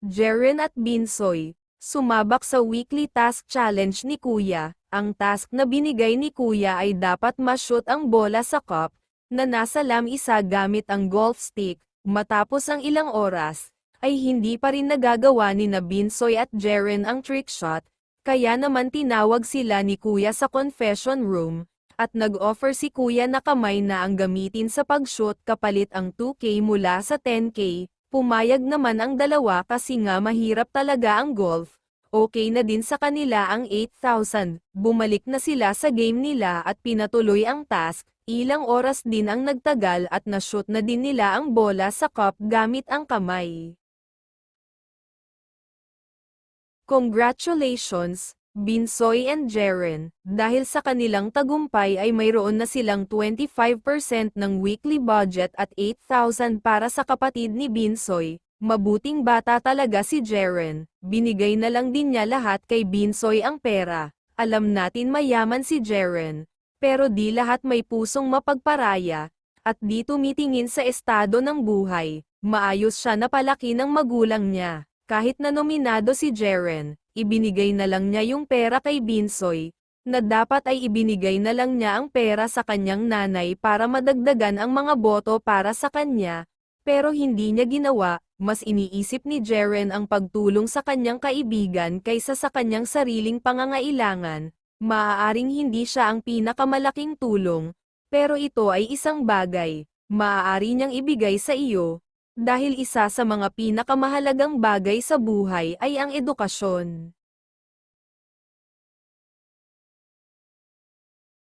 Jeren at Binsoy, sumabak sa weekly task challenge ni Kuya. Ang task na binigay ni Kuya ay dapat ma-shoot ang bola sa cup, na nasa lamisa gamit ang golf stick. Matapos ang ilang oras, ay hindi pa rin nagagawa ni na Binsoy at Jeren ang trick shot, kaya naman tinawag sila ni Kuya sa confession room, at nag-offer si Kuya na kamay na ang gamitin sa pag-shoot kapalit ang 2K mula sa 10K. Pumayag naman ang dalawa kasi nga mahirap talaga ang golf. Okay na din sa kanila ang 8,000. Bumalik na sila sa game nila at pinatuloy ang task. Ilang oras din ang nagtagal at na-shoot na din nila ang bola sa cup gamit ang kamay. Congratulations, Binsoy and Jeren, dahil sa kanilang tagumpay ay mayroon na silang 25% ng weekly budget at 8,000 para sa kapatid ni Binsoy. Mabuting bata talaga si Jeren, binigay na lang din niya lahat kay Binsoy ang pera. Alam natin mayaman si Jeren, pero di lahat may pusong mapagparaya, at di tumitingin sa estado ng buhay. Maayos siya na palaki ng magulang niya. Kahit na nominado si Jeren, ibinigay na lang niya yung pera kay Binsoy, na dapat ay ibinigay na lang niya ang pera sa kanyang nanay para madagdagan ang mga boto para sa kanya, pero hindi niya ginawa. Mas iniisip ni Jeren ang pagtulong sa kanyang kaibigan kaysa sa kanyang sariling pangangailangan. Maaaring hindi siya ang pinakamalaking tulong, pero ito ay isang bagay, maaari niyang ibigay sa iyo. Dahil isa sa mga pinakamahalagang bagay sa buhay ay ang edukasyon.